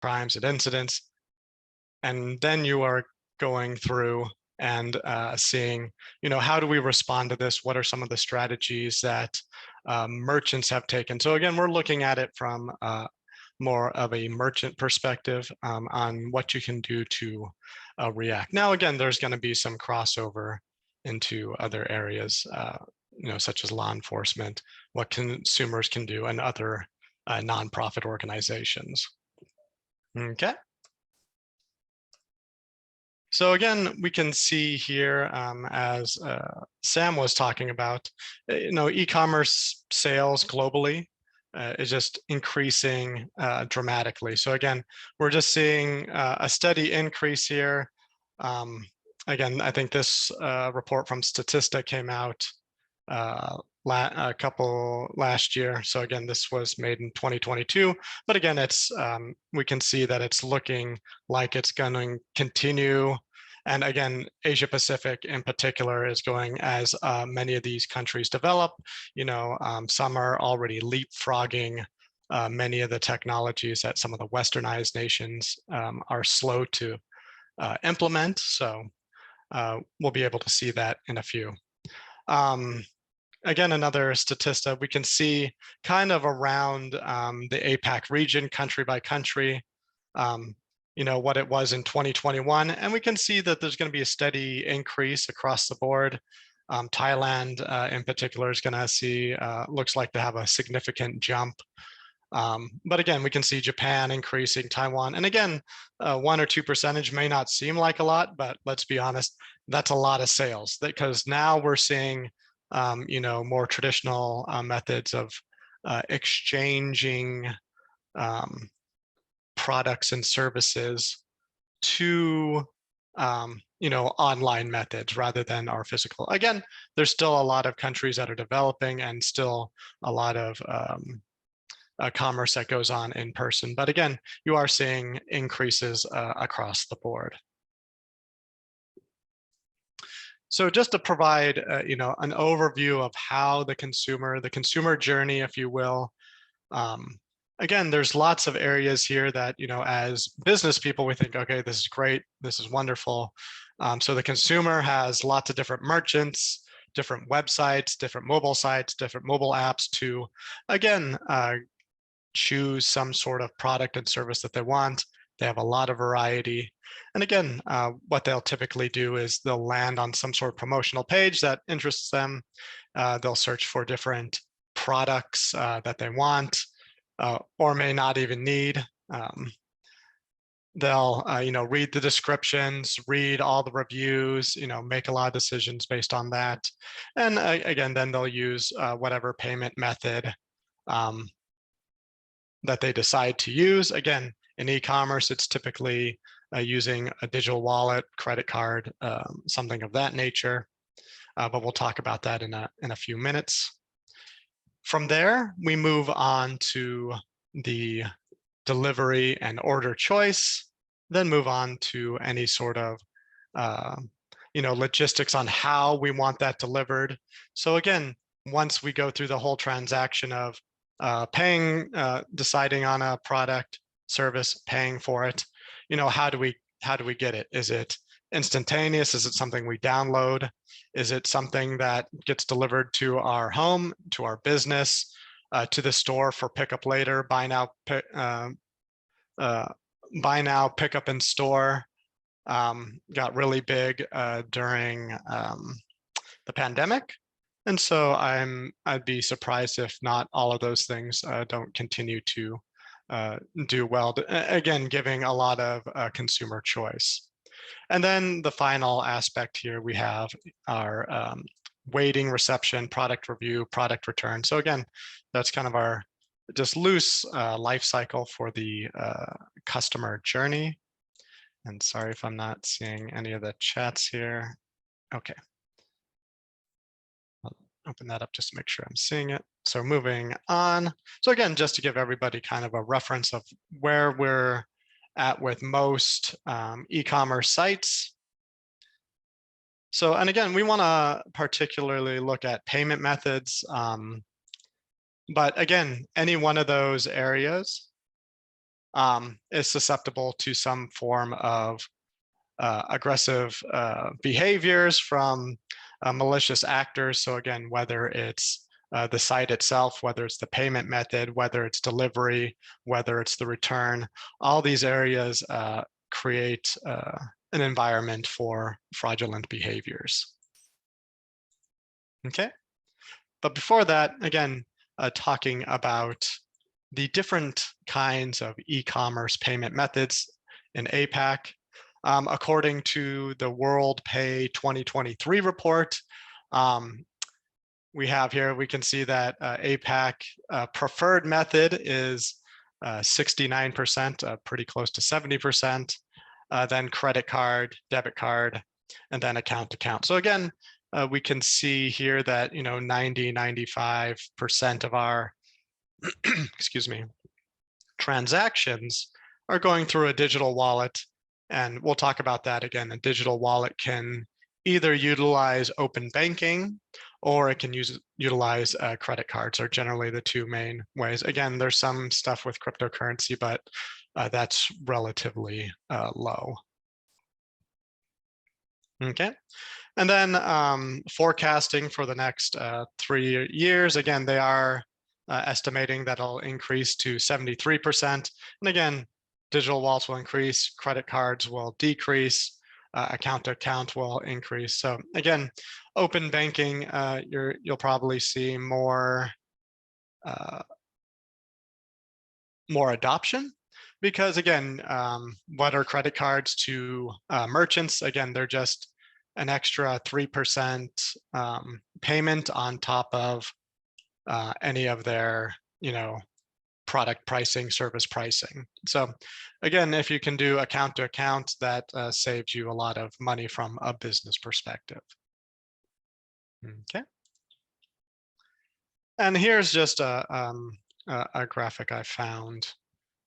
crimes and incidents. And then you are going through and seeing, how do we respond to this? What are some of the strategies that merchants have taken? So again, we're looking at it from more of a merchant perspective on what you can do to react. Now, again, there's going to be some crossover into other areas, such as law enforcement, what consumers can do, and other nonprofit organizations. Okay. So again, we can see here, as Sam was talking about, e-commerce sales globally is just increasing dramatically. So again, we're just seeing a steady increase here. Again, I think this report from Statista came out a couple last year. So again, this was made in 2022, but again, it's we can see that it's looking like it's going to continue. And again, Asia Pacific in particular is going as many of these countries develop. Some are already leapfrogging many of the technologies that some of the westernized nations are slow to implement. So we'll be able to see that in a few. Again, another statistic, we can see kind of around the APAC region, country by country, what it was in 2021. And we can see that there's going to be a steady increase across the board. Thailand in particular is going to see, looks like to have a significant jump. But again, we can see Japan increasing, Taiwan. And again, 1 or 2% may not seem like a lot, but let's be honest, that's a lot of sales, because now we're seeing more traditional methods of exchanging products and services to online methods rather than our physical. Again, there's still a lot of countries that are developing and still a lot of commerce that goes on in person. But again, you are seeing increases across the board. So just to provide, an overview of how the consumer journey, if you will. Again, there's lots of areas here that, as business people, we think, okay, this is great, this is wonderful. So the consumer has lots of different merchants, different websites, different mobile sites, different mobile apps to, again, choose some sort of product and service that they want. They have a lot of variety. And again, what they'll typically do is they'll land on some sort of promotional page that interests them. They'll search for different products that they want or may not even need. They'll read the descriptions, read all the reviews, make a lot of decisions based on that. And again, then they'll use whatever payment method that they decide to use. Again, in e-commerce, it's typically using a digital wallet, credit card, something of that nature. But we'll talk about that in a few minutes. From there, we move on to the delivery and order choice, then move on to any sort of logistics on how we want that delivered. So again, once we go through the whole transaction of paying, deciding on a product, service, paying for it, how do we get it? Is it instantaneous? Is it something we download? Is it something that gets delivered to our home, to our business, to the store for pickup later? Buy now, pick up in store got really big during the pandemic. And so I'd be surprised if not all of those things don't continue to do well, again, giving a lot of consumer choice. And then the final aspect here, we have our waiting, reception, product review, product return. So again, that's kind of our just loose life cycle for the customer journey. And sorry if I'm not seeing any of the chats here. Okay. I'll open that up just to make sure I'm seeing it. So moving on. So again, just to give everybody kind of a reference of where we're at with most e-commerce sites. So, and again, we want to particularly look at payment methods. But again, any one of those areas is susceptible to some form of aggressive behaviors from malicious actors. So again, whether it's the site itself, whether it's the payment method, whether it's delivery, whether it's the return, all these areas create an environment for fraudulent behaviors. Okay, but before that, again, talking about the different kinds of e-commerce payment methods in APAC. According to the World Pay 2023 report, we have here, we can see that APAC preferred method is 69%, pretty close to 70%, then credit card, debit card, and then account to account. So again, we can see here that 95% of our excuse me, transactions are going through a digital wallet. And we'll talk about that again. A digital wallet can either utilize open banking or it can utilize credit cards are generally the two main ways. Again, there's some stuff with cryptocurrency, but that's relatively low. Okay. And then forecasting for the next 3 years, again, they are estimating that it'll increase to 73%. And again, digital wallets will increase, credit cards will decrease, account to account will increase. So again, open banking, you'll probably see more adoption, because again, what are credit cards to merchants? Again, they're just an extra 3% payment on top of any of their, product pricing, service pricing. So again, if you can do account to account, that saves you a lot of money from a business perspective. Okay. And here's just a graphic I found.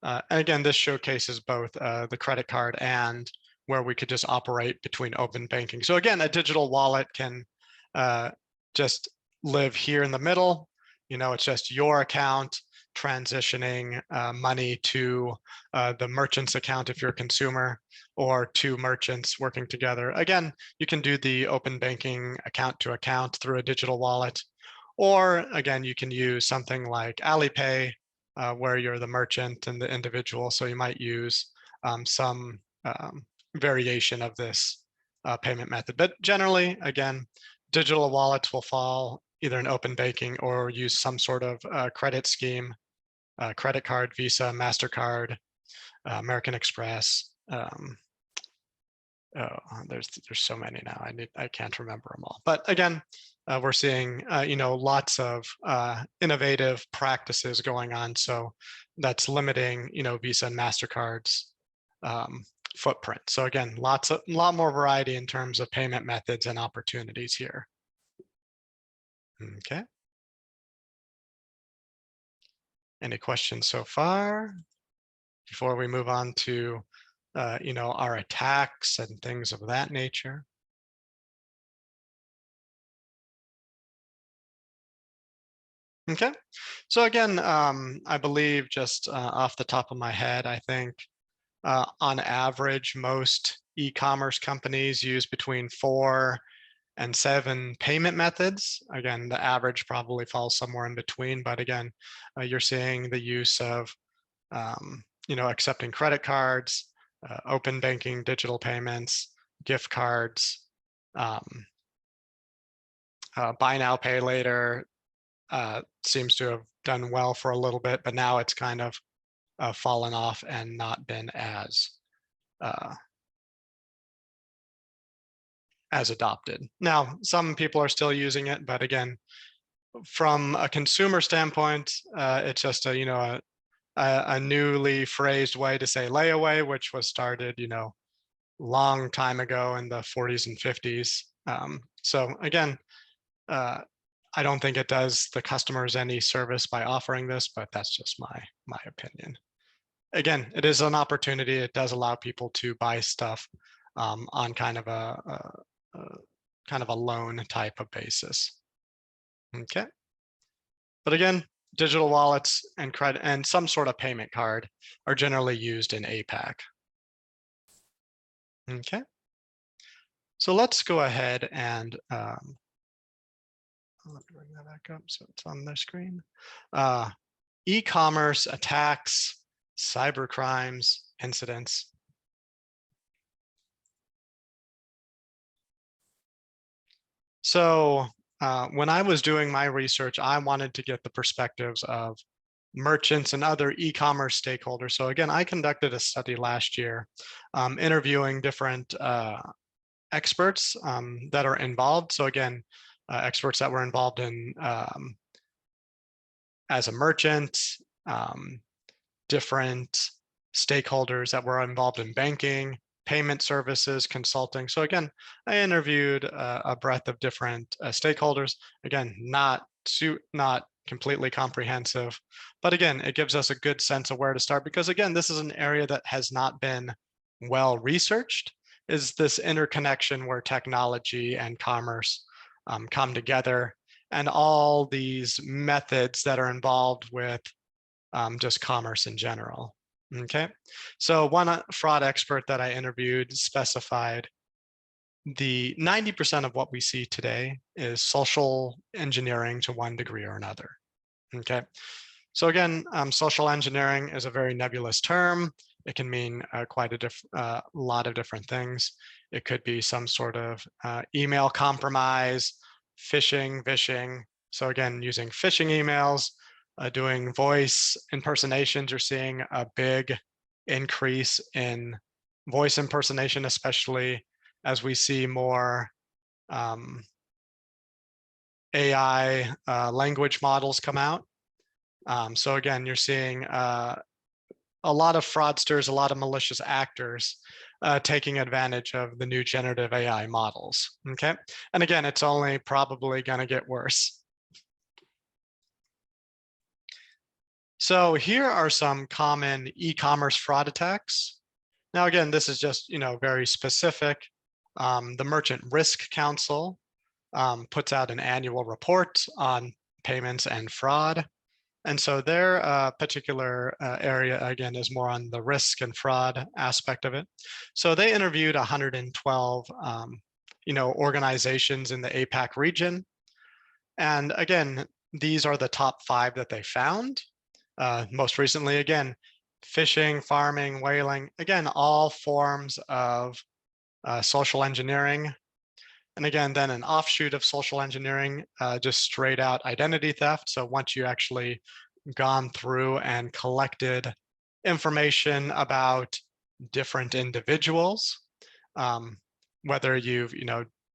And again, this showcases both the credit card and where we could just operate between open banking. So again, a digital wallet can just live here in the middle. It's just your account transitioning money to the merchant's account if you're a consumer, or two merchants working together. Again, you can do the open banking account to account through a digital wallet, or again, you can use something like Alipay, where you're the merchant and the individual. So you might use some variation of this payment method. But generally, again, digital wallets will fall either in open banking or use some sort of credit scheme, credit card, Visa, MasterCard, American Express. There's so many now. I can't remember them all. But again, we're seeing lots of innovative practices going on. So that's limiting Visa and MasterCard's footprint. So again, a lot more variety in terms of payment methods and opportunities here. Okay. Any questions so far before we move on to our attacks and things of that nature? Okay, so again, I believe just off the top of my head, I think on average, most e-commerce companies use between 4 and 7 payment methods. Again, the average probably falls somewhere in between, but again, you're seeing the use of, accepting credit cards, open banking, digital payments, gift cards, buy now, pay later seems to have done well for a little bit, but now it's kind of fallen off and not been as adopted. Now, some people are still using it, but again, from a consumer standpoint, it's just a newly phrased way to say layaway, which was started, long time ago in the 40s and 50s. So again, I don't think it does the customers any service by offering this, but that's just my opinion. Again, it is an opportunity. It does allow people to buy stuff on kind of a loan type of basis. Okay. But again, digital wallets and credit and some sort of payment card are generally used in APAC. Okay, so let's go ahead and let me bring that back up so it's on the screen. E-commerce attacks, cyber crimes, incidents. So when I was doing my research, I wanted to get the perspectives of merchants and other e-commerce stakeholders. So again, I conducted a study last year, interviewing different experts that are involved. So again, experts that were involved in as a merchant, different stakeholders that were involved in banking, payment services, consulting. So again, I interviewed a breadth of different stakeholders. Again, not completely comprehensive, but again, it gives us a good sense of where to start, because again, this is an area that has not been well researched, is this interconnection where technology and commerce come together, and all these methods that are involved with just commerce in general. Okay, so one fraud expert that I interviewed specified the 90% of what we see today is social engineering to one degree or another. Okay, so again, social engineering is a very nebulous term. It can mean quite a lot of different things. It could be some sort of email compromise, phishing, vishing. So again, using phishing emails, doing voice impersonations. You're seeing a big increase in voice impersonation, especially as we see more AI language models come out. So again, you're seeing a lot of fraudsters, a lot of malicious actors taking advantage of the new generative AI models. Okay, and again, it's only probably going to get worse. So here are some common e-commerce fraud attacks. Now, again, this is just very specific. The Merchant Risk Council puts out an annual report on payments and fraud. And so their particular area, again, is more on the risk and fraud aspect of it. So they interviewed 112, organizations in the APAC region. And again, these are the top 5 that they found. Most recently, again, phishing, farming, whaling, again, all forms of social engineering. And again, then an offshoot of social engineering, just straight out identity theft. So once you actually gone through and collected information about different individuals, whether you've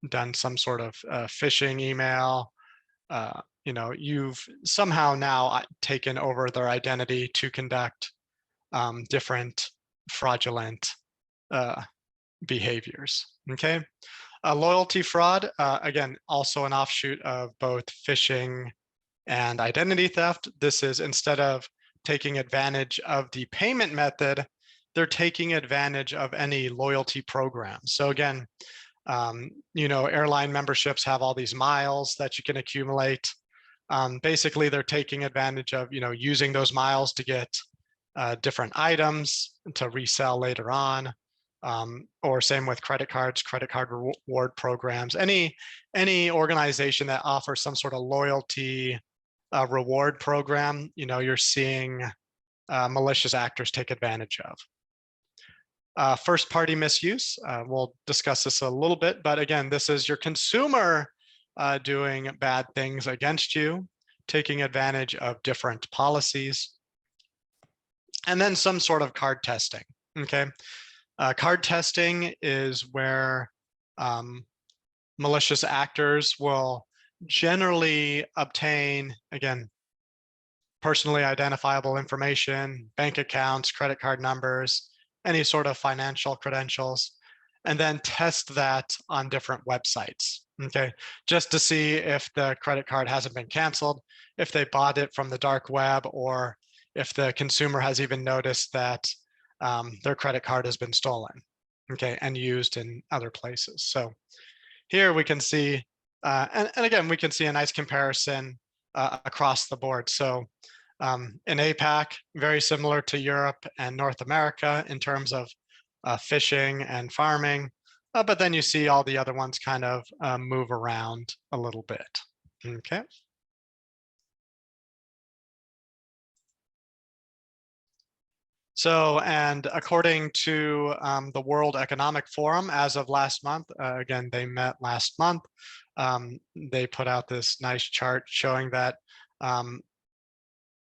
done some sort of phishing email, you've somehow now taken over their identity to conduct different fraudulent behaviors. Okay, loyalty fraud, again, also an offshoot of both phishing and identity theft. This is, instead of taking advantage of the payment method, they're taking advantage of any loyalty program. So again, airline memberships have all these miles that you can accumulate. Basically, they're taking advantage of using those miles to get different items to resell later on, or same with credit cards, credit card reward programs. Any organization that offers some sort of loyalty reward program, you're seeing malicious actors take advantage of. First-party misuse, we'll discuss this a little bit, but again, this is your consumer doing bad things against you, taking advantage of different policies. And then some sort of card testing, okay? Card testing is where malicious actors will generally obtain, again, personally identifiable information, bank accounts, credit card numbers, any sort of financial credentials, and then test that on different websites, okay? Just to see if the credit card hasn't been canceled, if they bought it from the dark web, or if the consumer has even noticed that their credit card has been stolen, okay, and used in other places. So here we can see, and again, we can see a nice comparison across the board. So in APAC, very similar to Europe and North America in terms of fishing and farming, but then you see all the other ones kind of move around a little bit. Okay. So, and according to the World Economic Forum, as of last month, again, they met last month, they put out this nice chart showing that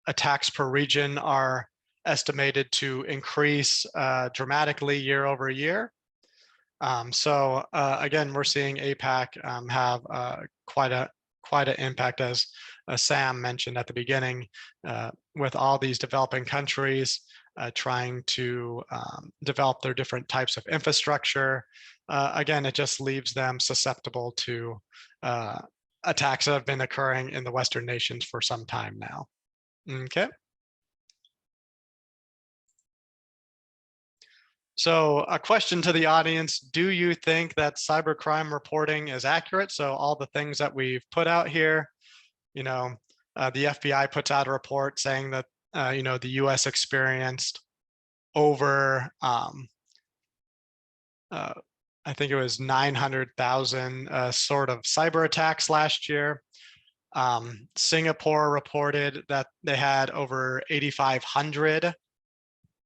attacks per region are estimated to increase dramatically year over year. So again, we're seeing APAC have quite an impact, as Sam mentioned at the beginning, with all these developing countries trying to develop their different types of infrastructure. Again, it just leaves them susceptible to attacks that have been occurring in the Western nations for some time now. Okay. So a question to the audience, do you think that cybercrime reporting is accurate? So all the things that we've put out here, the FBI puts out a report saying that, the US experienced over, I think it was 900,000 sort of cyber attacks last year. Singapore reported that they had over 8,500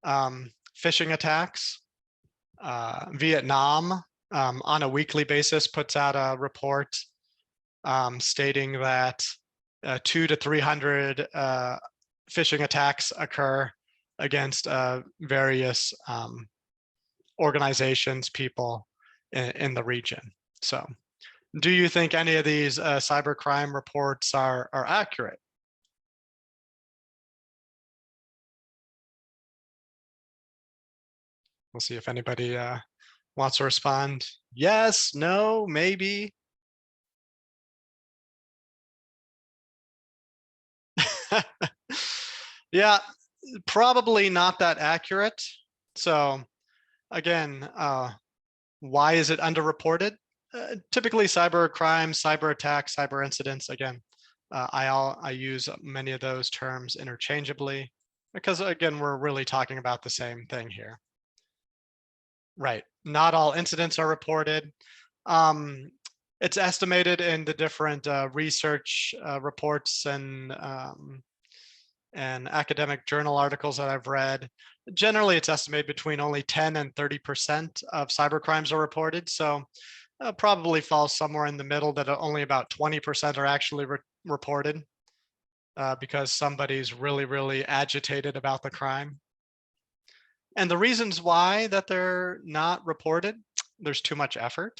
phishing attacks. Vietnam, on a weekly basis, puts out a report stating that 200 to 300 phishing attacks occur against various organizations, people in the region. So, do you think any of these cybercrime reports are accurate? We'll see if anybody wants to respond. Yes, no, maybe. Yeah, probably not that accurate. So again, why is it underreported? Typically cyber crimes, cyber attacks, cyber incidents, again, I use many of those terms interchangeably because again, we're really talking about the same thing here. Right, not all incidents are reported. It's estimated in the different research reports and academic journal articles that I've read. Generally, it's estimated between only 10 and 30% of cybercrimes are reported. So probably falls somewhere in the middle, that only about 20% are actually reported because somebody's really, really agitated about the crime. And the reasons why that they're not reported, there's too much effort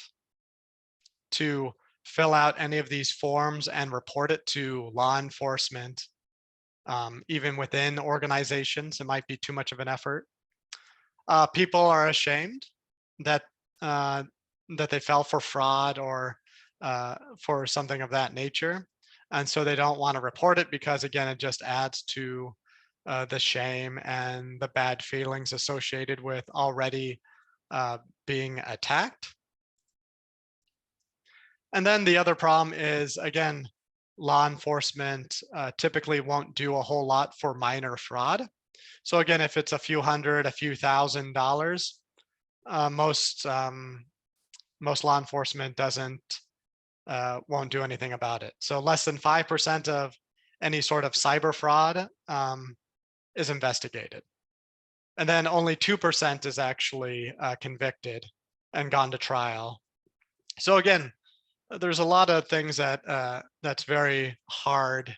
to fill out any of these forms and report it to law enforcement. Even within organizations, it might be too much of an effort. People are ashamed that that they fell for fraud or for something of that nature, and so they don't want to report it because, again, it just adds to the shame and the bad feelings associated with already being attacked. And then the other problem is, again, law enforcement typically won't do a whole lot for minor fraud. So again, if it's a few hundred, a few $1,000s, most law enforcement won't do anything about it. So less than 5% of any sort of cyber fraud is investigated. And then only 2% is actually convicted and gone to trial. So again, there's a lot of things that that's very hard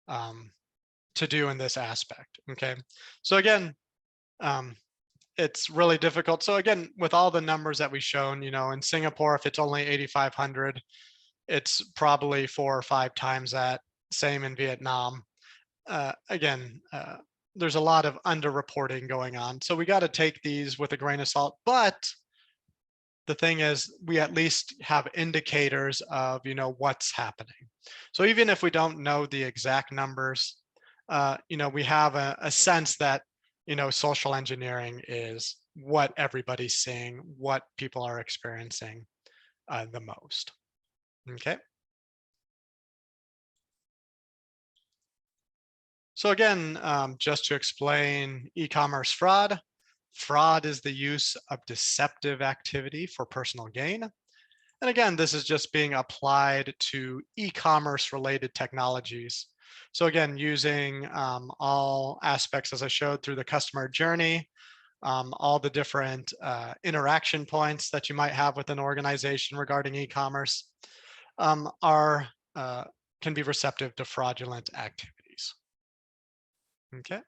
to do in this aspect. Okay, so again, it's really difficult. So again, with all the numbers that we've shown, in Singapore, if it's only 8,500, it's probably 4 or 5 times that. Same in Vietnam. Again, there's a lot of underreporting going on. So we got to take these with a grain of salt. But the thing is, we at least have indicators of, what's happening. So even if we don't know the exact numbers, we have a sense that, social engineering is what everybody's seeing, what people are experiencing the most. Okay. So again, just to explain e-commerce fraud, fraud is the use of deceptive activity for personal gain. And again, this is just being applied to e-commerce related technologies. So again, using all aspects as I showed through the customer journey, all the different interaction points that you might have with an organization regarding e-commerce are can be receptive to fraudulent activities. Okay.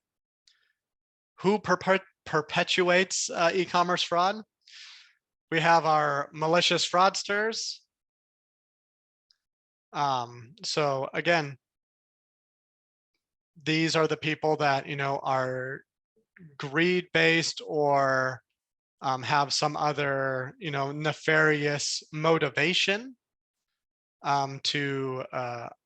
Who perpetuates e-commerce fraud? We have our malicious fraudsters. So again, these are the people that are greed-based or have some other nefarious motivation to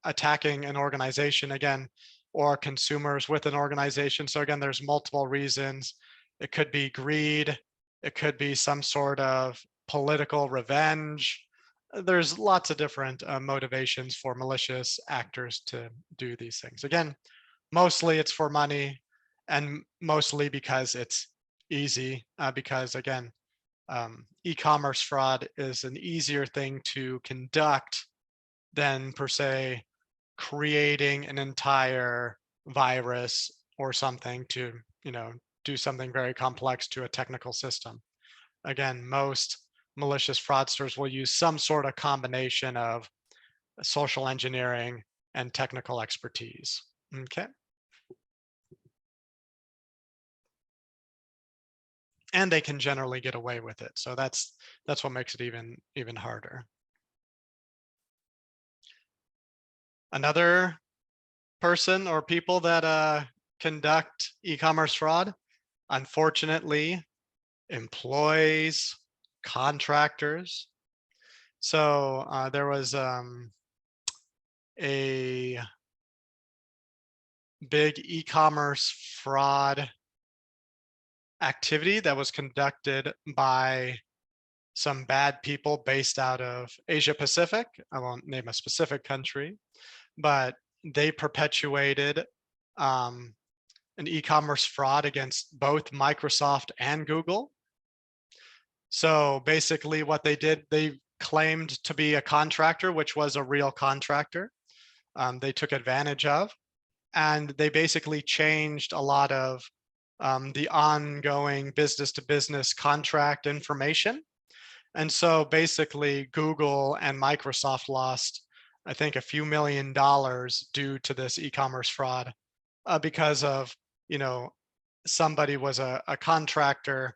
attacking an organization again, or consumers with an organization. So again, there's multiple reasons. It could be greed. It could be some sort of political revenge. There's lots of different motivations for malicious actors to do these things. Again, mostly it's for money, and mostly because it's easy, because again, e-commerce fraud is an easier thing to conduct than per se creating an entire virus or something to do something very complex to a technical system. Again, most malicious fraudsters will use some sort of combination of social engineering and technical expertise. Okay. And they can generally get away with it. So that's what makes it even harder. Another person or people that conduct e-commerce fraud, unfortunately, employees, contractors. So there was a big e-commerce fraud activity that was conducted by some bad people based out of Asia Pacific. I won't name a specific country, but they perpetuated an e-commerce fraud against both Microsoft and Google. So basically what they did, they claimed to be a contractor, which was a real contractor. They took advantage of, and they basically changed a lot of the ongoing business to business contract information. And so basically Google and Microsoft lost, I think, a few $1 million due to this e-commerce fraud because of, somebody was a contractor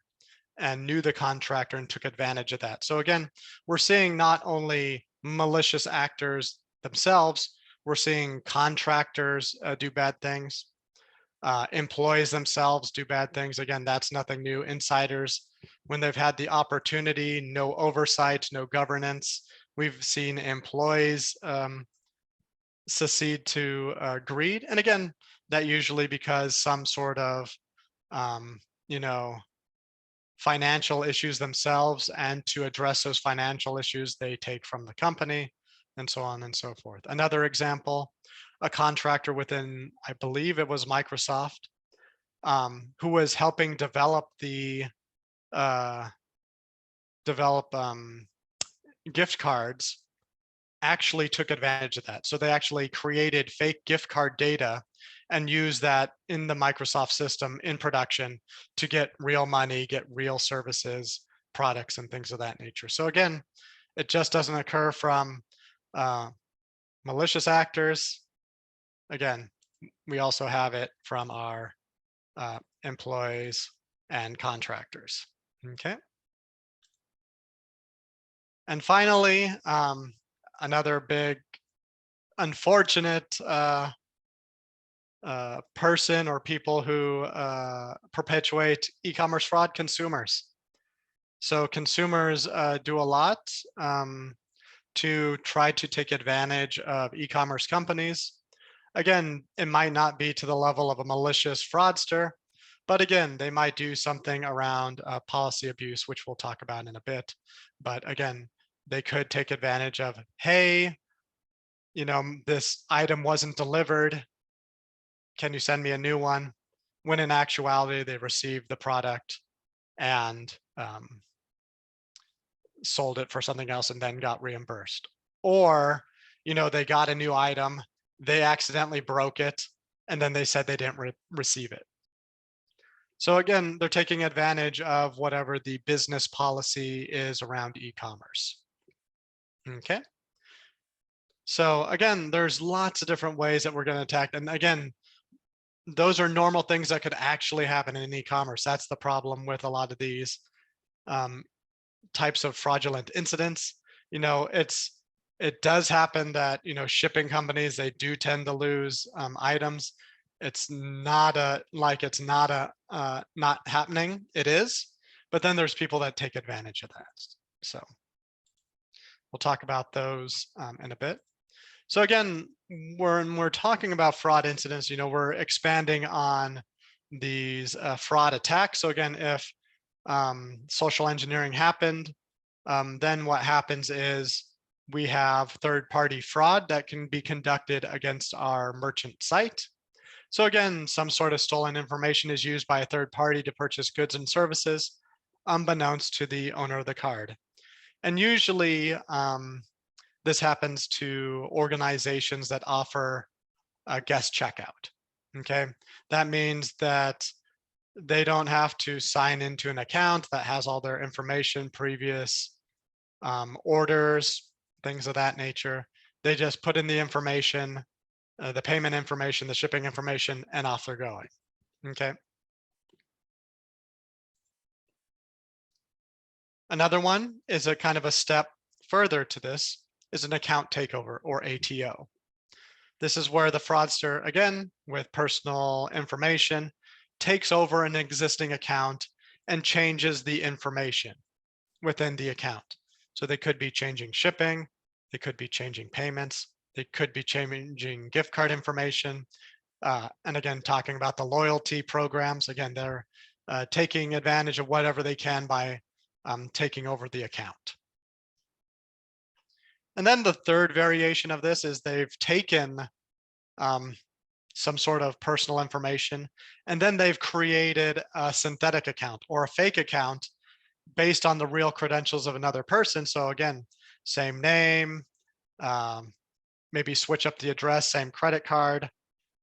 and knew the contractor and took advantage of that. So again, we're seeing not only malicious actors themselves, we're seeing contractors do bad things, employees themselves do bad things. Again, that's nothing new. Insiders, when they've had the opportunity, no oversight, no governance, we've seen employees secede to greed. And again, that usually because some sort of, you know, financial issues themselves, and to address those financial issues they take from the company, and so on and so forth. Another example, a contractor within, I believe it was Microsoft, who was helping develop the uh, develop gift cards, actually took advantage of that. So they actually created fake gift card data and use that in the Microsoft system in production to get real money, get real services, products, and things of that nature. So again, it just doesn't occur from malicious actors. Again, we also have it from our employees and contractors. Okay. And finally, another big unfortunate person or people who perpetuate e-commerce fraud, consumers. So consumers do a lot to try to take advantage of e-commerce companies. Again, it might not be to the level of a malicious fraudster, but again, they might do something around policy abuse, which we'll talk about in a bit. But again, they could take advantage of, hey, this item wasn't delivered. can you send me a new one? When in actuality, they received the product and sold it for something else and then got reimbursed. Or, they got a new item, they accidentally broke it, and then they said they didn't receive it. So again, they're taking advantage of whatever the business policy is around e-commerce. Okay. So again, there's lots of different ways that we're going to attack. And again, those are normal things that could actually happen in e-commerce. That's the problem with a lot of these types of fraudulent incidents. It does happen that shipping companies, they do tend to lose items. It's not not happening. It is, but then there's people that take advantage of that. So we'll talk about those in a bit. So again, when we're talking about fraud incidents, we're expanding on these fraud attacks. So again, if social engineering happened, then what happens is we have third-party fraud that can be conducted against our merchant site. So again, some sort of stolen information is used by a third party to purchase goods and services unbeknownst to the owner of the card. And usually this happens to organizations that offer a guest checkout. Okay, that means that they don't have to sign into an account that has all their information, previous orders, things of that nature. They just put in the information, the payment information, the shipping information, and off they're going. Okay. Another one is a kind of a step further to this is an account takeover, or ATO. This is where the fraudster, again, with personal information, takes over an existing account and changes the information within the account. So they could be changing shipping, they could be changing payments, they could be changing gift card information. And again, talking about the loyalty programs, again, they're taking advantage of whatever they can by taking over the account. And then the third variation of this is they've taken some sort of personal information, and then they've created a synthetic account or a fake account based on the real credentials of another person. So again, same name, maybe switch up the address, same credit card,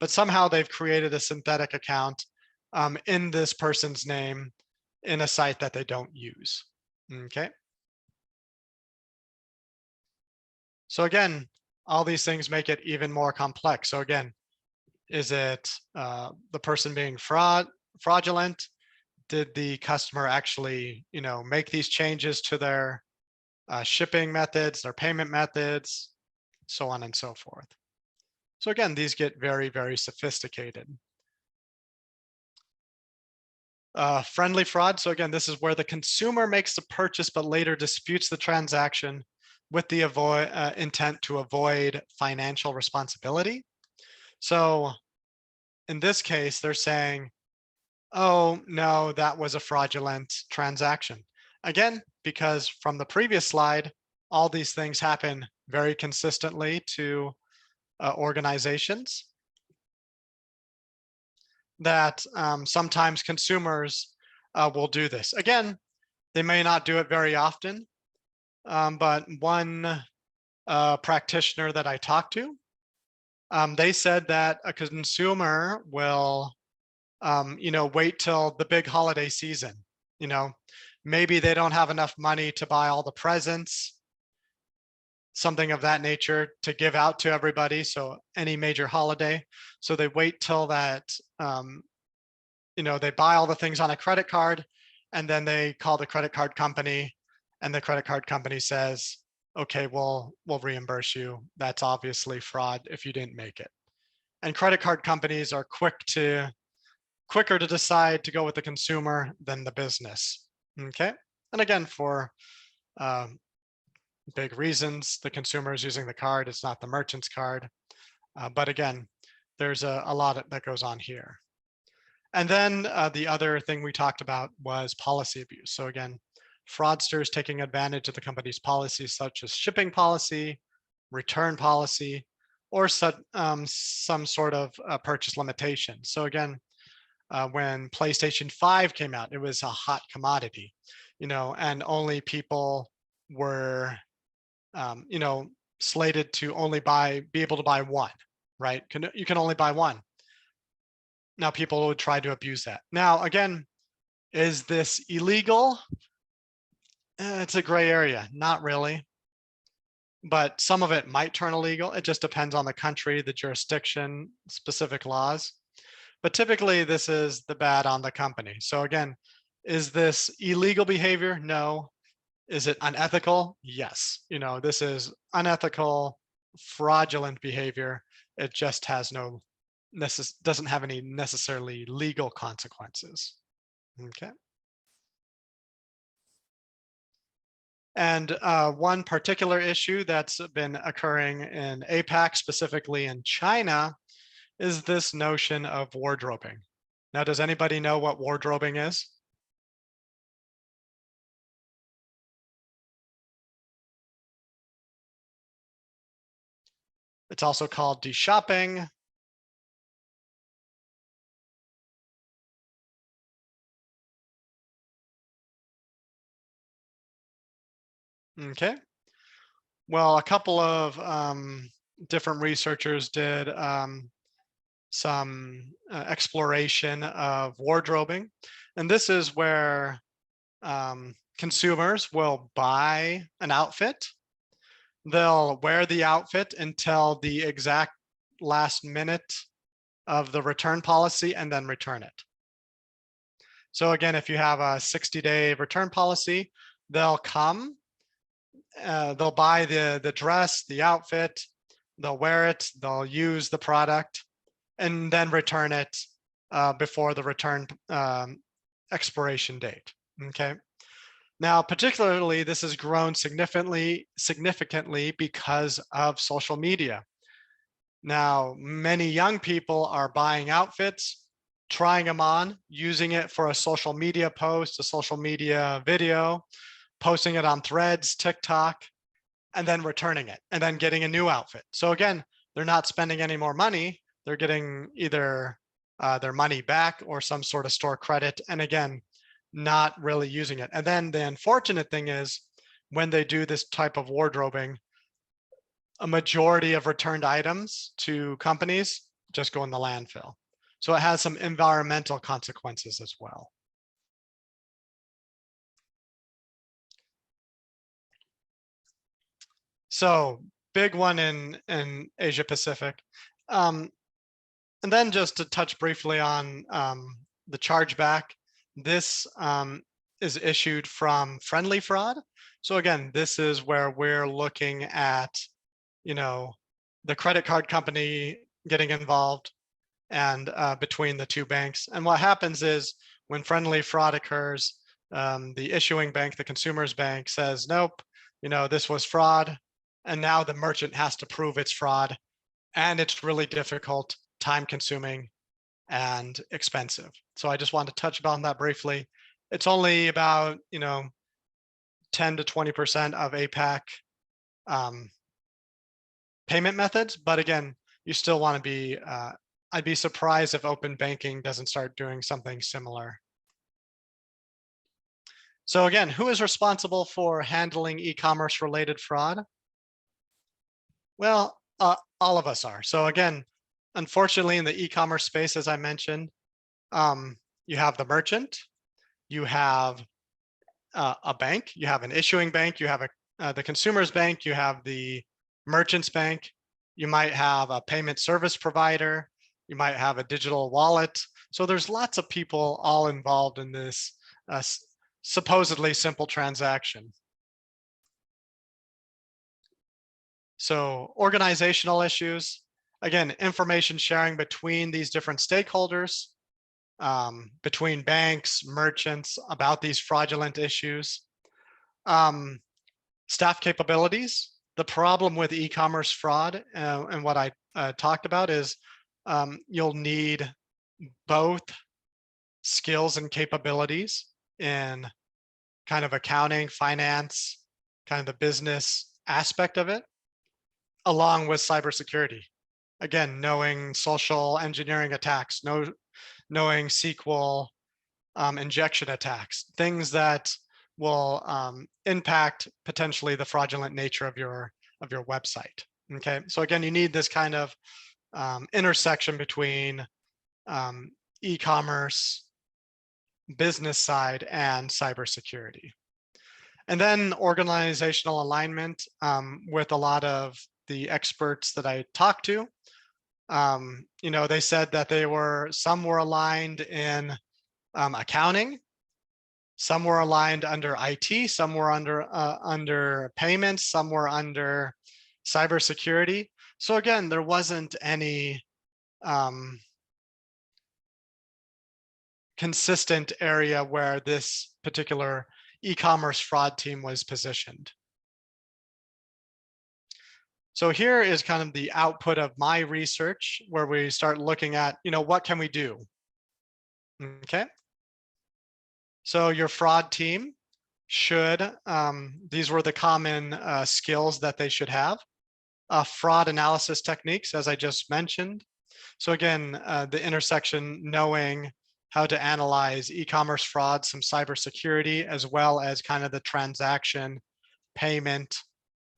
but somehow they've created a synthetic account in this person's name in a site that they don't use. Okay. So again, all these things make it even more complex. So again, is it the person being fraudulent? Did the customer actually, make these changes to their shipping methods, their payment methods, so on and so forth? So again, these get very, very sophisticated. Friendly fraud. So again, this is where the consumer makes the purchase but later disputes the transaction with the intent to avoid financial responsibility. So in this case, they're saying, oh, no, that was a fraudulent transaction. Again, because from the previous slide, all these things happen very consistently to organizations, that sometimes consumers will do this. Again, they may not do it very often, but one practitioner that I talked to, they said that a consumer will, wait till the big holiday season. Maybe they don't have enough money to buy all the presents, something of that nature, to give out to everybody. So any major holiday. So they wait till that, they buy all the things on a credit card, and then they call the credit card company, and the credit card company says, okay, we'll reimburse you. That's obviously fraud if you didn't make it. And credit card companies are quicker to decide to go with the consumer than the business. Okay. And again, for big reasons, the consumer is using the card, it's not the merchant's card. But again, there's a lot that goes on here. And then the other thing we talked about was policy abuse. So again, fraudsters taking advantage of the company's policies, such as shipping policy, return policy, or some sort of purchase limitation. So again, when PlayStation 5 came out, it was a hot commodity, and only people were, slated to only be able to buy one, right? You can only buy one. Now people would try to abuse that. Now, again, is this illegal? It's a gray area, not really. But some of it might turn illegal. It just depends on the country, the jurisdiction, specific laws. But typically this is the bad on the company. So again, is this illegal behavior? No. Is it unethical? Yes. This is unethical, fraudulent behavior. It just has doesn't have any necessarily legal consequences. Okay. And one particular issue that's been occurring in APAC, specifically in China, is this notion of wardrobing. Now, does anybody know what wardrobing is? It's also called de-shopping. Okay. Well, a couple of different researchers did some exploration of wardrobing. And this is where consumers will buy an outfit. They'll wear the outfit until the exact last minute of the return policy and then return it. So again, if you have a 60-day return policy, they'll come, they'll buy the dress, the outfit, they'll wear it, they'll use the product, and then return it before the return expiration date. Okay. Now, particularly, this has grown significantly because of social media. Now, many young people are buying outfits, trying them on, using it for a social media post, a social media video, posting it on Threads, TikTok, and then returning it, and then getting a new outfit. So again, they're not spending any more money. They're getting either their money back or some sort of store credit. And again, not really using it. And then the unfortunate thing is when they do this type of wardrobing, a majority of returned items to companies just go in the landfill. So it has some environmental consequences as well. So big one in Asia Pacific. And then just to touch briefly on the chargeback, this is issued from friendly fraud. So again, this is where we're looking at, the credit card company getting involved and between the two banks. And what happens is when friendly fraud occurs, the issuing bank, the consumer's bank says, nope, this was fraud. And now the merchant has to prove it's fraud. And it's really difficult, time consuming, and expensive. So I just wanted to touch upon that briefly. It's only about 10 to 20% of APAC payment methods, but again, you still want to be. I'd be surprised if open banking doesn't start doing something similar. So again, who is responsible for handling e-commerce related fraud? Well, all of us are. So again, unfortunately, in the e-commerce space, as I mentioned, you have the merchant, you have a bank, you have an issuing bank, you have the consumer's bank, you have the merchant's bank, you might have a payment service provider, you might have a digital wallet. So there's lots of people all involved in this supposedly simple transaction. So organizational issues, again, information sharing between these different stakeholders, between banks, merchants about these fraudulent issues. Staff capabilities. The problem with e-commerce fraud and what I talked about is you'll need both skills and capabilities in kind of accounting, finance, kind of the business aspect of it, along with cybersecurity. Again, knowing social engineering attacks, knowing SQL injection attacks, things that will impact potentially the fraudulent nature of your website. Okay, so again, you need this kind of intersection between e-commerce, business side, and cybersecurity. And then organizational alignment with a lot of the experts that I talked to. They said that some were aligned in accounting, some were aligned under IT, some were under payments, some were under cybersecurity. So again, there wasn't any consistent area where this particular e-commerce fraud team was positioned. So here is kind of the output of my research, where we start looking at, what can we do? Okay. So your fraud team should, these were the common skills that they should have. Fraud analysis techniques, as I just mentioned. So again, the intersection, knowing how to analyze e-commerce fraud, some cybersecurity, as well as kind of the transaction, payment,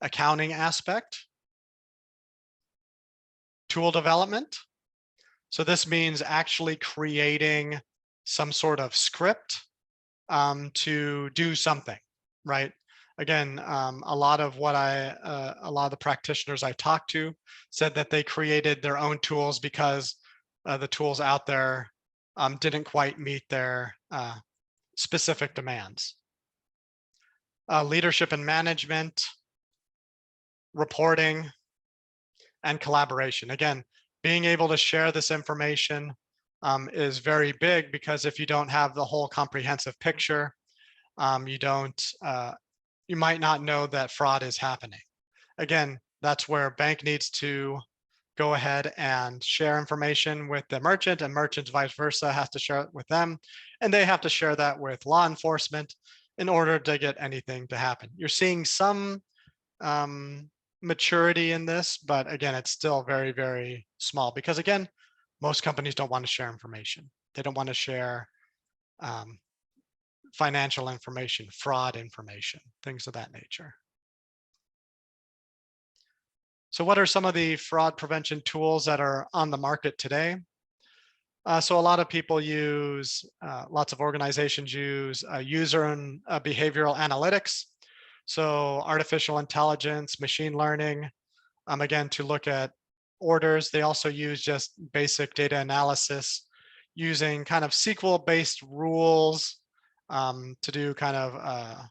accounting aspect. Tool development. So this means actually creating some sort of script to do something, right? Again, a lot of the practitioners I talked to said that they created their own tools because the tools out there didn't quite meet their specific demands. Leadership and management, reporting, and collaboration. Again, being able to share this information is very big, because if you don't have the whole comprehensive picture, you might not know that fraud is happening. Again, that's where bank needs to go ahead and share information with the merchant, and merchants vice versa has to share it with them, and they have to share that with law enforcement in order to get anything to happen. You're seeing some maturity in this, but again, it's still very, very small, because again, most companies don't want to share information. They don't want to share financial information, fraud information, things of that nature. So what are some of the fraud prevention tools that are on the market today? So a lot of people use, lots of organizations use user and behavioral analytics. So artificial intelligence, machine learning, again, to look at orders. They also use just basic data analysis using kind of SQL-based rules to do kind of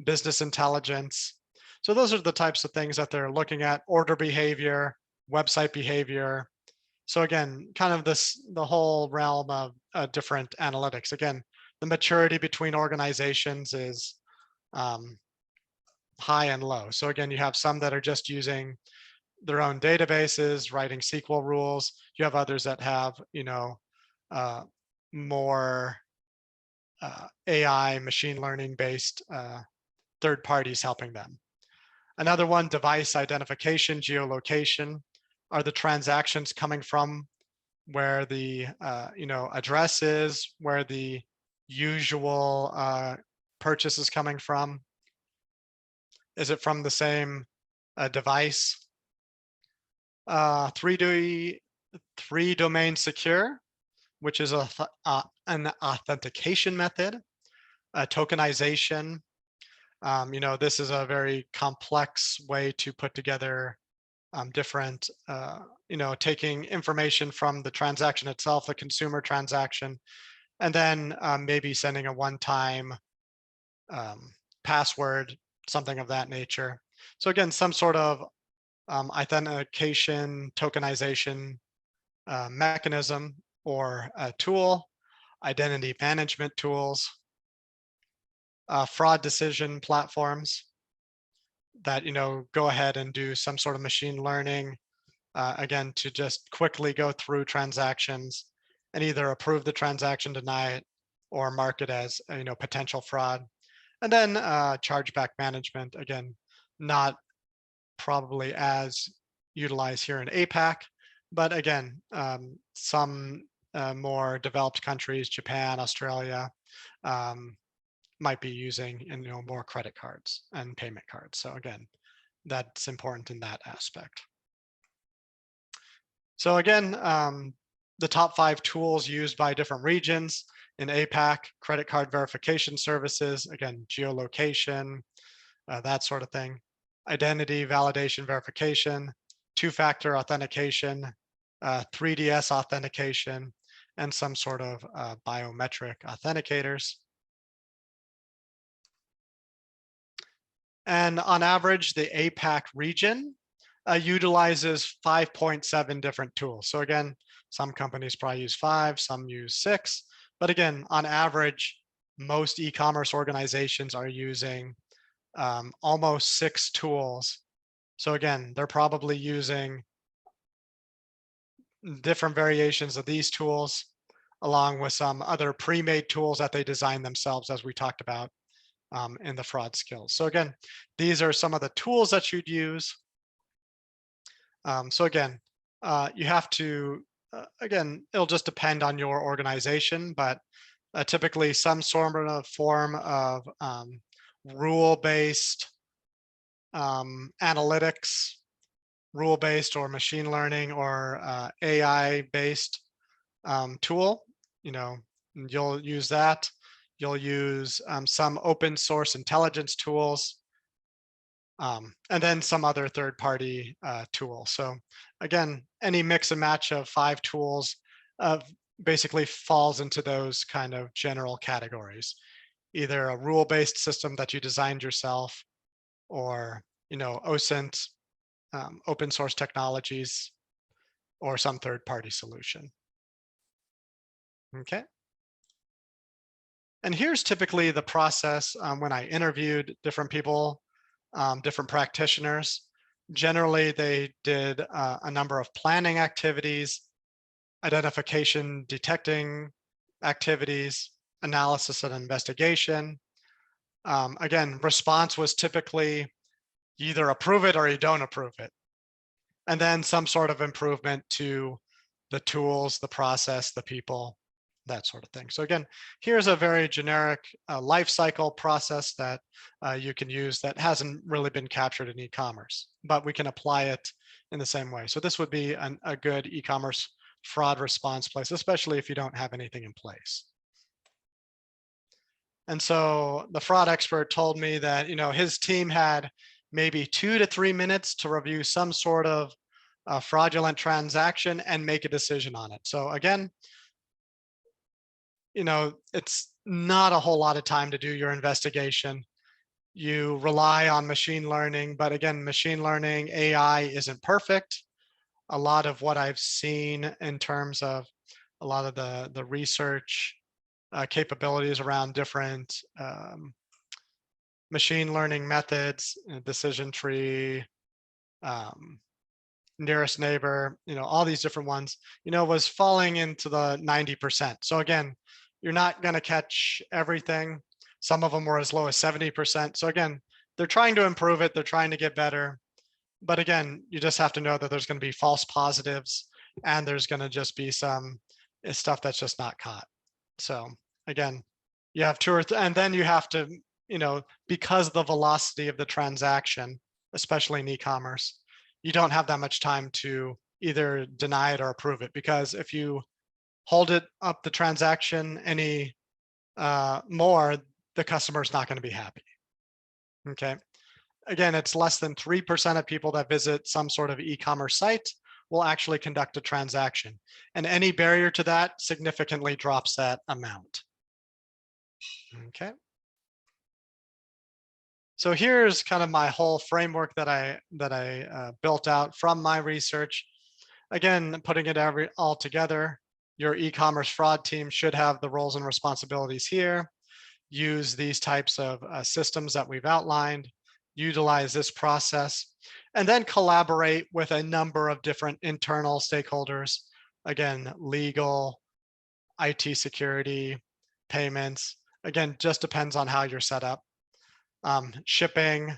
business intelligence. So those are the types of things that they're looking at: order behavior, website behavior. So again, kind of the whole realm of different analytics. Again, the maturity between organizations is high and low. So again, you have some that are just using their own databases, writing SQL rules. You have others that have, more AI, machine learning based third parties helping them. Another one, device identification, geolocation. Are the transactions coming from where the address is, where the usual purchase is coming from? Is it from the same device? Three domain secure, which is an authentication method. Tokenization. This is a very complex way to put together different, taking information from the transaction itself, the consumer transaction, and then maybe sending a one-time password, something of that nature. So again, some sort of authentication, tokenization mechanism or a tool. Identity management tools. Fraud decision platforms that go ahead and do some sort of machine learning, again, to just quickly go through transactions and either approve the transaction, deny it, or mark it as potential fraud. And then chargeback management, again, not probably as utilized here in APAC, But again, some more developed countries, Japan, Australia, um, might be using more credit cards and payment cards. So again, that's important in that aspect. So again, the top 5 tools used by different regions in APAC: credit card verification services, again, geolocation, that sort of thing, identity validation verification, two-factor authentication, 3DS authentication, and some sort of biometric authenticators. And on average, the APAC region utilizes 5.7 different tools. So again, some companies probably use 5, some use 6. But again, on average, most e-commerce organizations are using almost 6 tools. So again, they're probably using different variations of these tools, along with some other pre-made tools that they design themselves, as we talked about in the fraud skills. So again, these are some of the tools that you'd use. So again, you have to, again, it'll just depend on your organization, but typically some sort of form of rule-based analytics, rule-based or machine learning or AI-based tool. You'll use that. You'll use some open source intelligence tools, and then some other third-party tools. So again, any mix and match of 5 tools basically falls into those kind of general categories. Either a rule-based system that you designed yourself, or OSINT, open source technologies, or some third-party solution. Okay. And here's typically the process when I interviewed different people, different practitioners. Generally, they did a number of planning activities, identification, detecting activities, analysis and investigation. Again, response was typically you either approve it or you don't approve it. And then some sort of improvement to the tools, the process, the people, that sort of thing. So again, here's a very generic life cycle process that you can use that hasn't really been captured in e-commerce, but we can apply it in the same way. So this would be a good e-commerce fraud response place, especially if you don't have anything in place. And so the fraud expert told me that his team had maybe 2 to 3 minutes to review some sort of fraudulent transaction and make a decision on it. So again, it's not a whole lot of time to do your investigation. You rely on machine learning, but again, machine learning, AI isn't perfect. A lot of what I've seen in terms of a lot of the research capabilities around different machine learning methods, decision tree, nearest neighbor, all these different ones, was falling into the 90%. So again, you're not going to catch everything. Some of them were as low as 70%. So again, they're trying to improve it. They're trying to get better. But again, you just have to know that there's going to be false positives, and there's going to just be some stuff that's just not caught. So again, you have 2 or 3, and then you have to, because of the velocity of the transaction, especially in e-commerce, you don't have that much time to either deny it or approve it, because if you hold it up the transaction any more, the customer is not going to be happy. Okay. Again, it's less than 3% of people that visit some sort of e-commerce site will actually conduct a transaction. And any barrier to that significantly drops that amount. Okay. So here's kind of my whole framework that I built out from my research. Again, putting it all together, your e-commerce fraud team should have the roles and responsibilities here. Use these types of systems that we've outlined, utilize this process, and then collaborate with a number of different internal stakeholders. Again, legal, IT security, payments. Again, just depends on how you're set up. Shipping,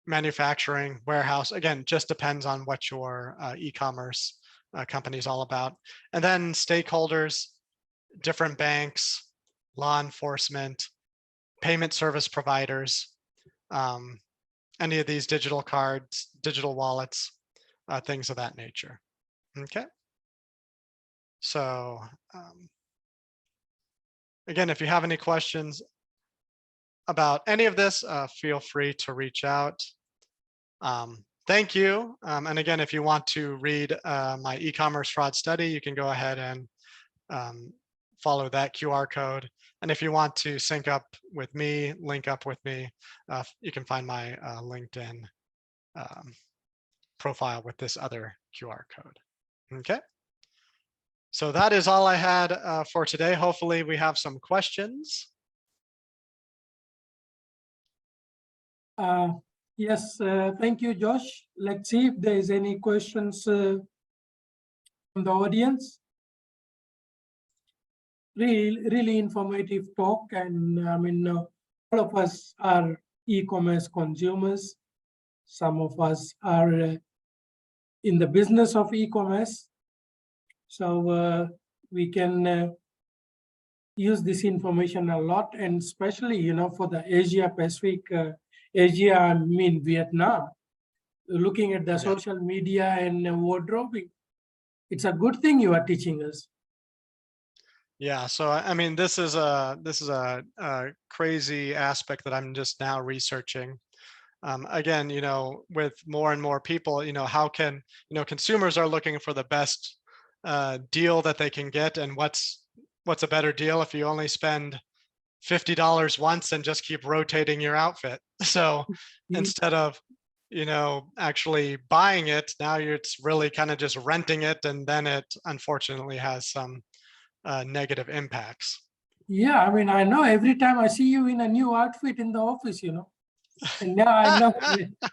manufacturing, warehouse. Again, just depends on what your e-commerce company is all about. And then stakeholders, different banks, law enforcement, payment service providers, any of these digital cards, digital wallets, things of that nature. Okay. So again, if you have any questions about any of this, feel free to reach out. Thank you. And again, if you want to read my e-commerce fraud study, you can go ahead and follow that QR code. And if you want to sync up with me, link up with me, you can find my LinkedIn profile with this other QR code. Okay. So that is all I had for today. Hopefully we have some questions. Yes, thank you, Josh. Let's see if there is any questions from the audience. Really informative talk, and I mean, all of us are e-commerce consumers. Some of us are in the business of e-commerce, so we can use this information a lot, and especially, you know, for the Asia Pacific, Asia, I mean Vietnam, looking at the social media and wardrobing. It's a good thing you are teaching us. Yeah, so I mean, this is a crazy aspect that I'm just now researching. Again, you know, with more and more people, you know, how can, you know, consumers are looking for the best deal that they can get, and what's a better deal if you only spend $50 once and just keep rotating your outfit. So instead of, you know, actually buying it, now it's really kind of just renting it, and then it unfortunately has some negative impacts. Yeah, I mean, I know every time I see you in a new outfit in the office, you know, and now I know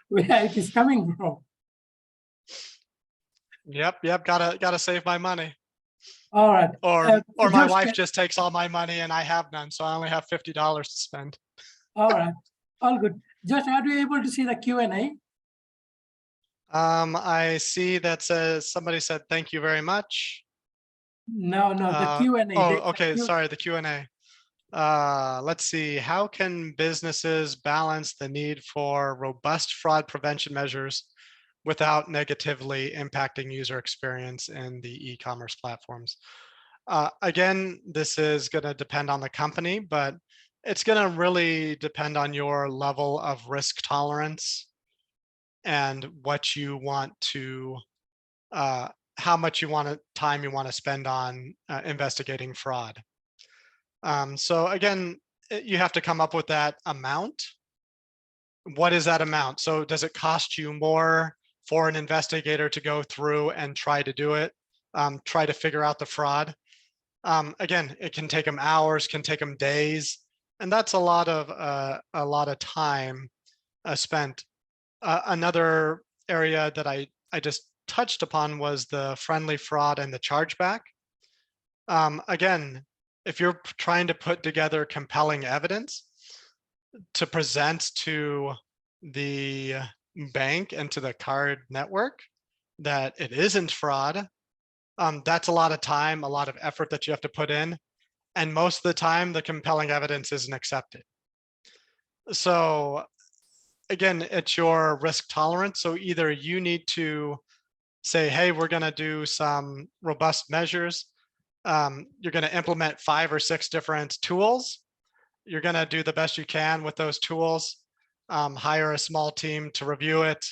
where it is coming from. Yep, gotta save my money. All right. Or my Josh, wife just takes all my money and I have none, so I only have $50 to spend. all right, all good. Josh, are you able to see the Q&A? I see that says somebody said thank you very much. No, the Q&A. Oh, okay, sorry, the Q&A. Let's see, how can businesses balance the need for robust fraud prevention measures without negatively impacting user experience in the e-commerce platforms? Again, this is going to depend on the company, but it's going to really depend on your level of risk tolerance and what you want to, how much time you want to spend on investigating fraud. So again, you have to come up with that amount. What is that amount? So does it cost you more for an investigator to go through and try to do it, try to figure out the fraud? Again, it can take them hours, can take them days, and that's a lot of time spent. Another area that I just touched upon was the friendly fraud and the chargeback. Again, if you're trying to put together compelling evidence to present to the bank and to the card network that it isn't fraud, that's a lot of time, a lot of effort that you have to put in. And most of the time, the compelling evidence isn't accepted. So again, it's your risk tolerance. So either you need to say, hey, we're going to do some robust measures. You're going to implement 5 or 6 different tools. You're going to do the best you can with those tools, hire a small team to review it.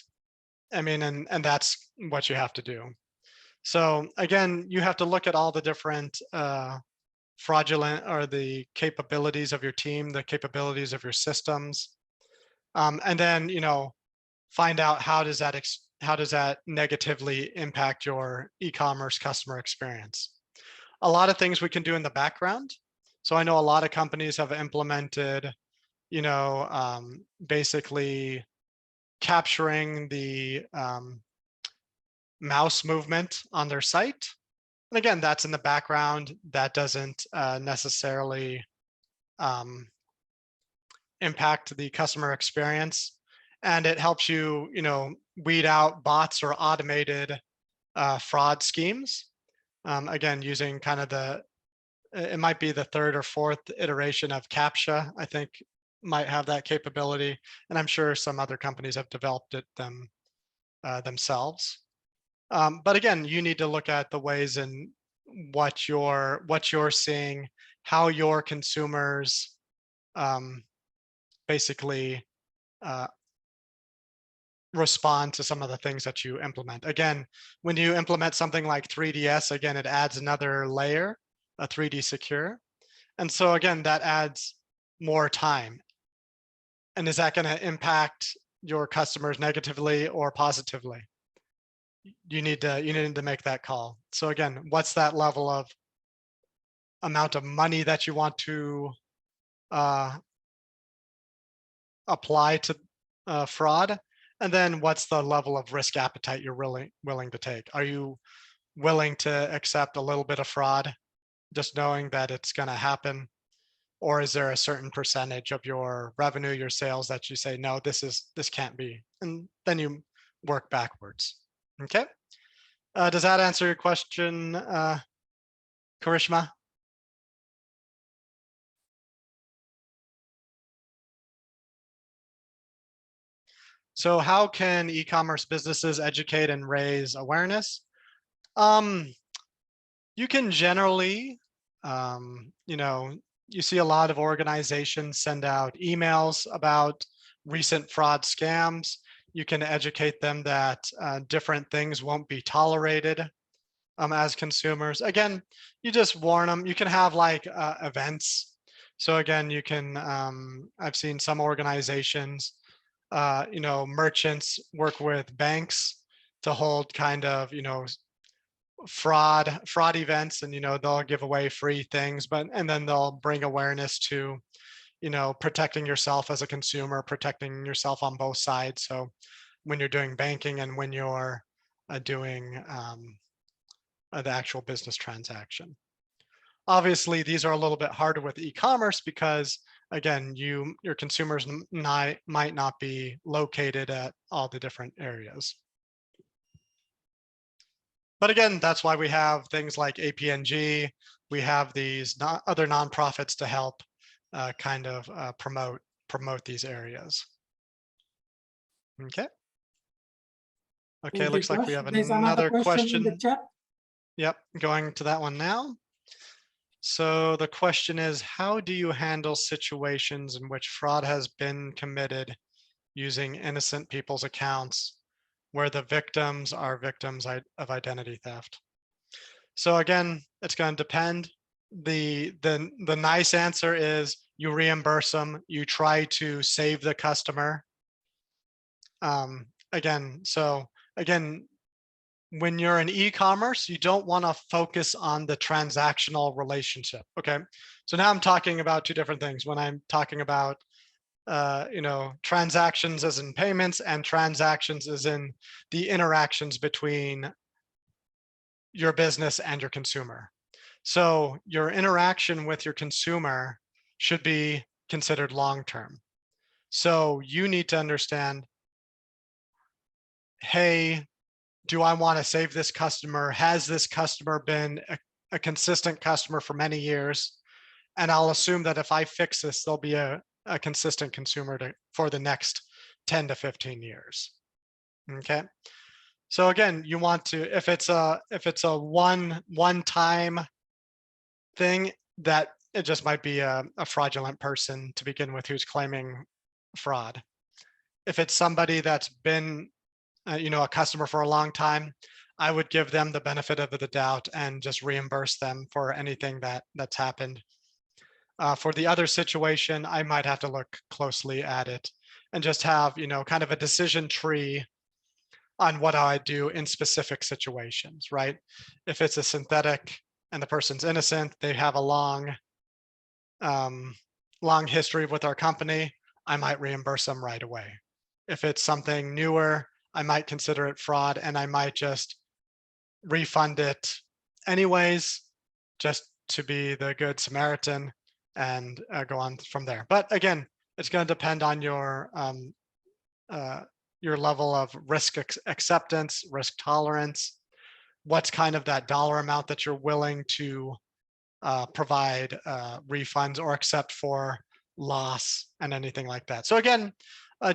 I mean, and that's what you have to do. So again, you have to look at all the different fraudulent or the capabilities of your team, the capabilities of your systems, and then, you know, find out how does that negatively impact your e-commerce customer experience. A lot of things we can do in the background. So I know a lot of companies have implemented, you know, basically capturing the mouse movement on their site. And again, that's in the background. That doesn't necessarily impact the customer experience. and it helps you, weed out bots or automated fraud schemes. Again, using kind of it might be the third or fourth iteration of CAPTCHA, I think might have that capability. And I'm sure some other companies have developed it themselves. But again, you need to look at the ways in what you're seeing, how your consumers basically respond to some of the things that you implement. Again, when you implement something like 3DS, again, it adds another layer, a 3D secure. And so again, that adds more time. And is that going to impact your customers negatively or positively? You need to make that call. So again, what's that level of amount of money that you want to apply to fraud? And then what's the level of risk appetite you're really willing to take? Are you willing to accept a little bit of fraud, just knowing that it's going to happen? Or is there a certain percentage of your revenue, your sales that you say, no, this can't be? And then you work backwards. Okay. Does that answer your question, Karishma? So how can e-commerce businesses educate and raise awareness? You can generally, you see a lot of organizations send out emails about recent fraud scams. You can educate them that different things won't be tolerated as consumers. Again, you just warn them. You can have like events. So again, you can, I've seen some organizations, merchants work with banks to hold kind of, fraud events, and they'll give away free things, and then they'll bring awareness to protecting yourself as a consumer, protecting yourself on both sides. So when you're doing banking and when you're doing the actual business transaction. Obviously, these are a little bit harder with e-commerce because again, your consumers might not be located at all the different areas. But again, that's why we have things like APNG. We have these other nonprofits to help promote these areas. Okay. Okay, looks like we have another question in the chat. Yep, going to that one now. So the question is, how do you handle situations in which fraud has been committed using innocent people's accounts where the victims are victims of identity theft? So again, it's going to depend. The nice answer is you reimburse them. You try to save the customer. Again, when you're in e-commerce, you don't want to focus on the transactional relationship. Okay, so now I'm talking about two different things. When I'm talking about transactions as in payments and transactions as in the interactions between your business and your consumer. So your interaction with your consumer should be considered long-term. So you need to understand, hey, do I want to save this customer? Has this customer been a consistent customer for many years? And I'll assume that if I fix this, they'll be a consistent consumer for the next 10 to 15 years. Okay. So again, you want to, if it's a one-time thing, that it just might be a fraudulent person to begin with who's claiming fraud. If it's somebody that's been a customer for a long time, I would give them the benefit of the doubt and just reimburse them for anything that's happened. For the other situation, I might have to look closely at it and just have, kind of a decision tree on what I do in specific situations, right? If it's a synthetic and the person's innocent, they have a long history with our company, I might reimburse them right away. If it's something newer, I might consider it fraud and I might just refund it anyways, just to be the good Samaritan and go on from there. But again, it's going to depend on your your level of risk acceptance, risk tolerance, what's kind of that dollar amount that you're willing to provide refunds or accept for loss and anything like that. So again,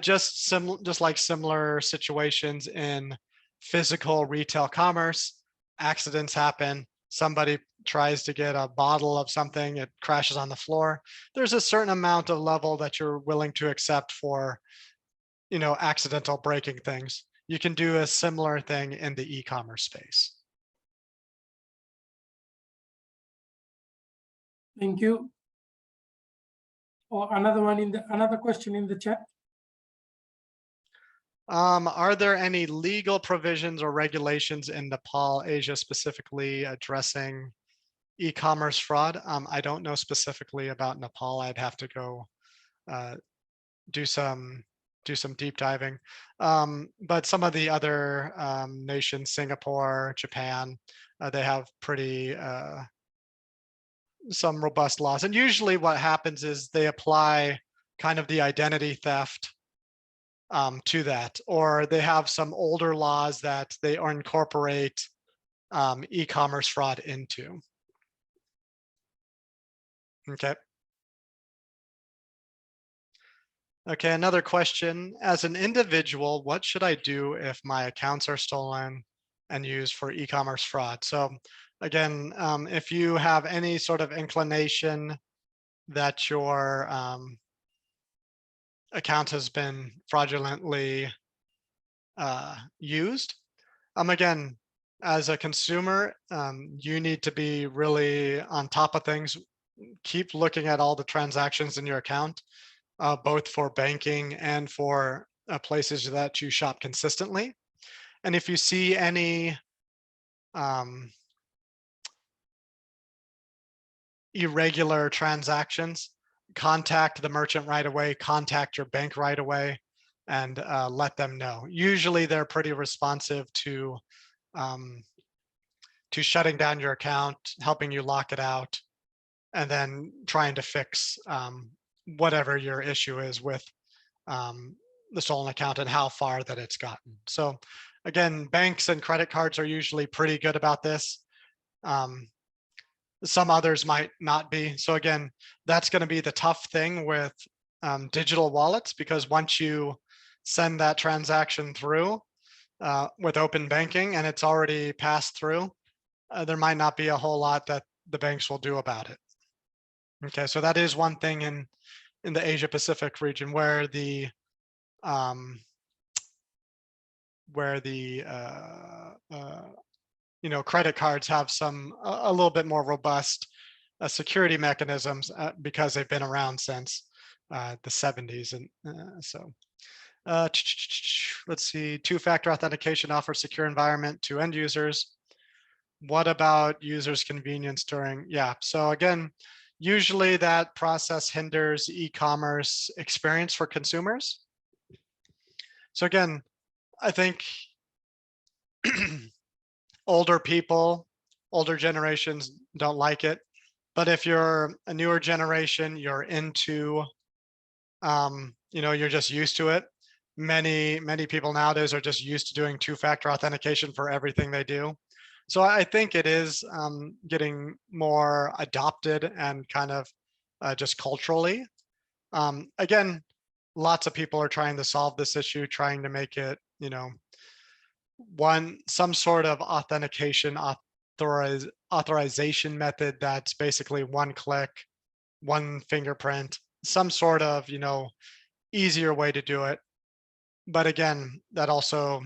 just like similar situations in physical retail commerce, accidents happen. Somebody tries to get a bottle of something, it crashes on the floor. There's a certain amount of level that you're willing to accept for, accidental breaking things. You can do a similar thing in the e-commerce space. Thank you. Or another question in the chat. Are there any legal provisions or regulations in Nepal, Asia, specifically addressing e-commerce fraud? I don't know specifically about Nepal. I'd have to go do some deep diving. But some of the other nations, Singapore, Japan, they have pretty some robust laws. And usually what happens is they apply kind of the identity theft to that, or they have some older laws that they incorporate e-commerce fraud into. Okay. Okay, another question. As an individual, what should I do if my accounts are stolen and used for e-commerce fraud? So again, if you have any sort of inclination that your account has been fraudulently used, again, as a consumer, you need to be really on top of things. Keep looking at all the transactions in your account, both for banking and for places that you shop consistently. And if you see any irregular transactions, contact the merchant right away, contact your bank right away, and let them know. Usually they're pretty responsive to shutting down your account, helping you lock it out, and then trying to fix whatever your issue is with the stolen account and how far that it's gotten. So again, banks and credit cards are usually pretty good about this. Some others might not be. So again, that's going to be the tough thing with digital wallets, because once you send that transaction through with open banking and it's already passed through, there might not be a whole lot that the banks will do about it. Okay, so that is one thing in the Asia Pacific region where the credit cards have some a little bit more robust security mechanisms because they've been around since the 70s. And let's see, two-factor authentication offers secure environment to end users. What about users' convenience during? Yeah, so again, usually that process hinders e-commerce experience for consumers. So again, I think older people, older generations don't like it. But if you're a newer generation, you're into, you're just used to it. Many people nowadays are just used to doing two-factor authentication for everything they do. So I think it is getting more adopted and kind of just culturally. Again, lots of people are trying to solve this issue, trying to make it, some sort of authentication authorization method that's basically one click, one fingerprint, some sort of, easier way to do it. But again, that also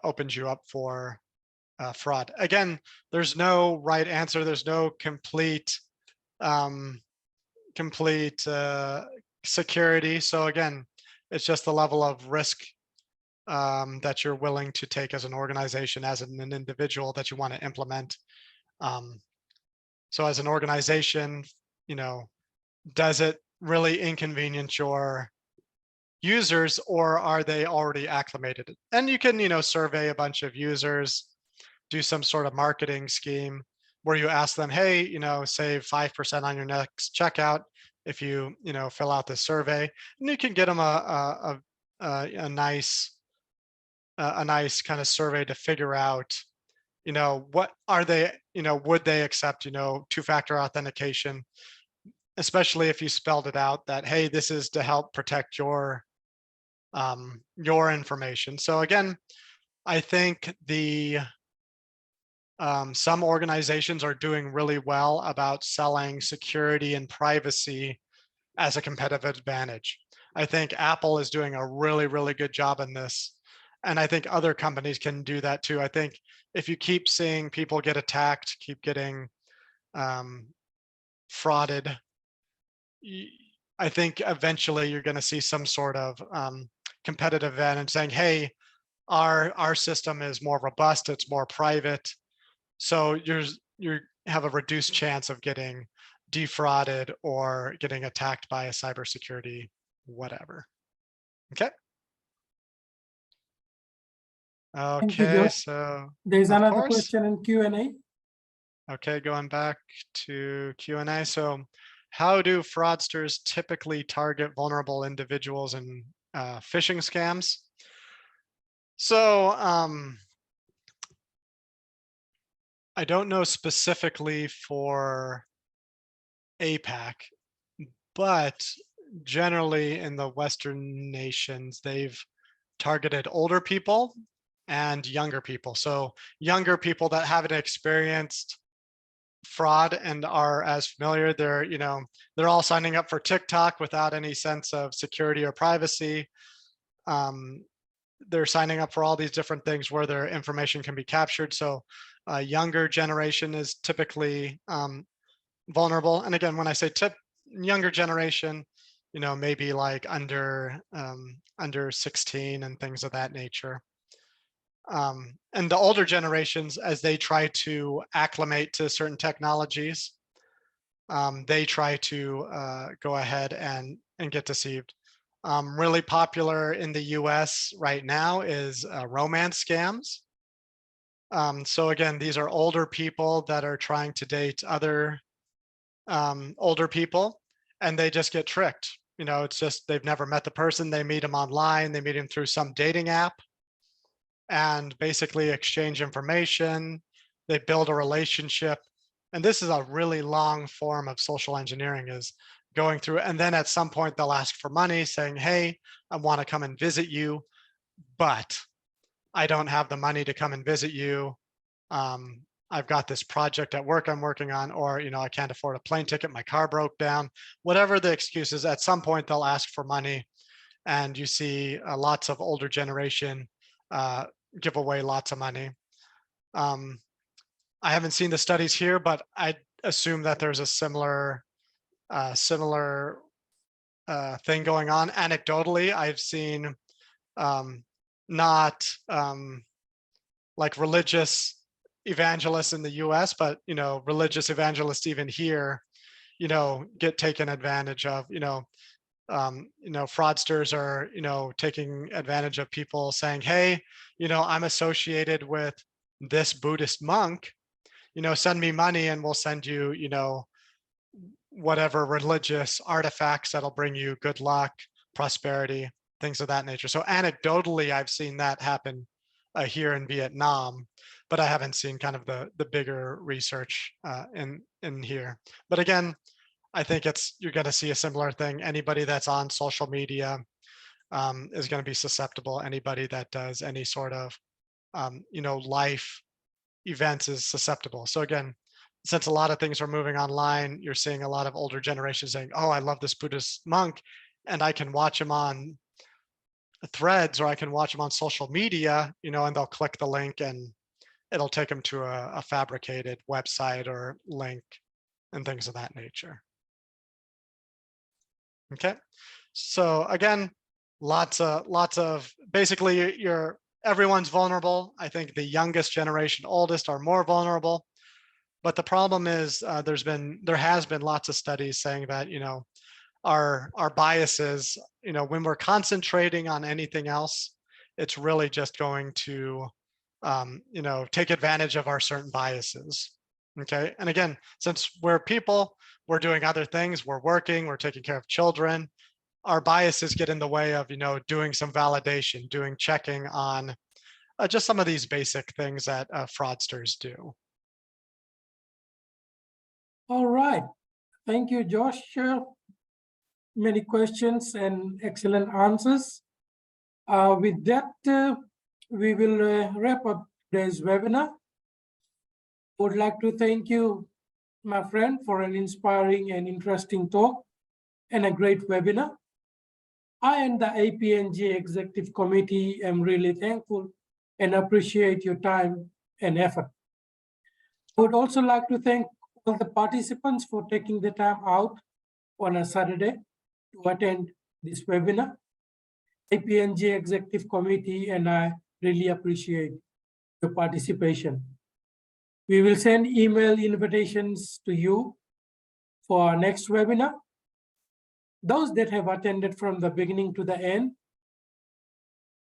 opens you up for fraud. Again, there's no right answer. There's no complete security. So again, it's just the level of risk that you're willing to take as an organization, as an individual that you want to implement. So as an organization, does it really inconvenience your users, or are they already acclimated? And you can, survey a bunch of users, do some sort of marketing scheme where you ask them, hey, save 5% on your next checkout if you, fill out this survey. And you can get them a a nice kind of survey to figure out, what are they, would they accept, two-factor authentication, especially if you spelled it out that, hey, this is to help protect your information. So again, I think some organizations are doing really well about selling security and privacy as a competitive advantage. I think Apple is doing a really, really good job in this. And I think other companies can do that too. I think if you keep seeing people get attacked, keep getting frauded, I think eventually you're going to see some sort of competitive advantage saying, hey, our system is more robust, it's more private. So you have a reduced chance of getting defrauded or getting attacked by a cybersecurity whatever. Okay. Thank you, Okay, Joe. so There's of another course. question in Q&A. Okay, going back to Q&A. So how do fraudsters typically target vulnerable individuals in phishing scams? So I don't know specifically for APAC, but generally in the Western nations, they've targeted older people and younger people. So younger people that haven't experienced fraud and are as familiar, they're all signing up for TikTok without any sense of security or privacy. They're signing up for all these different things where their information can be captured. So a younger generation is typically vulnerable. And again, when I say younger generation, maybe like under 16 and things of that nature. And the older generations, as they try to acclimate to certain technologies, they try to go ahead and get deceived. Really popular in the US right now is romance scams. So again, these are older people that are trying to date other older people, and they just get tricked. It's just they've never met the person. They meet them online. They meet him through some dating app and basically exchange information. They build a relationship. And this is a really long form of social engineering, is going through. And then at some point they'll ask for money saying, hey, I want to come and visit you, but I don't have the money to come and visit you. I've got this project at work I'm working on, or, I can't afford a plane ticket. My car broke down, whatever the excuse is. At some point they'll ask for money, and you see lots of older generation give away lots of money. I haven't seen the studies here, but I assume that there's a similar thing going on. Anecdotally, I've seen not like religious evangelists in the US, but religious evangelists even here, get taken advantage of. Fraudsters are taking advantage of people saying, hey, I'm associated with this Buddhist monk, send me money and we'll send you, whatever religious artifacts that'll bring you good luck, prosperity, things of that nature. So anecdotally, I've seen that happen here in Vietnam, but I haven't seen kind of the bigger research in here. But again, I think you're going to see a similar thing. Anybody that's on social media is going to be susceptible. Anybody that does any sort of life events is susceptible. So again, since a lot of things are moving online, you're seeing a lot of older generations saying, oh, I love this Buddhist monk, and I can watch him on Threads, or I can watch them on social media, and they'll click the link and it'll take them to a fabricated website or link and things of that nature. Okay, so again, lots of basically everyone's vulnerable. I think the youngest generation, oldest, are more vulnerable. But the problem is there has been lots of studies saying that our biases, when we're concentrating on anything else, it's really just going to take advantage of our certain biases. Okay, and again, since we're people, we're doing other things, we're working, we're taking care of children, our biases get in the way of, doing some validation, checking on just some of these basic things that fraudsters do. All right. Thank you, Josh. Many questions and excellent answers. With that, we will wrap up today's webinar. I would like to thank you, my friend, for an inspiring and interesting talk and a great webinar. I and the APNG Executive Committee am really thankful and appreciate your time and effort. I would also like to thank all the participants for taking the time out on a Saturday to attend this webinar. APNG Executive Committee and I really appreciate your participation. We will send email invitations to you for our next webinar. Those that have attended from the beginning to the end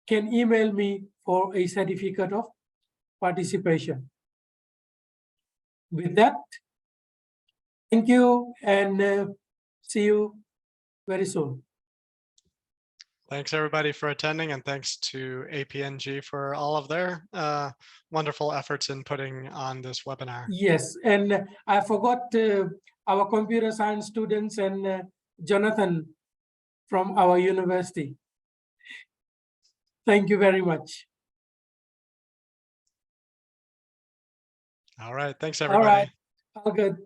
can email me for a certificate of participation. With that, thank you and see you very soon. Thanks everybody for attending, and thanks to APNG for all of their wonderful efforts in putting on this webinar. Yes, and I forgot our computer science students and Jonathan from our university. Thank you very much. All right, thanks everybody. All right, all good.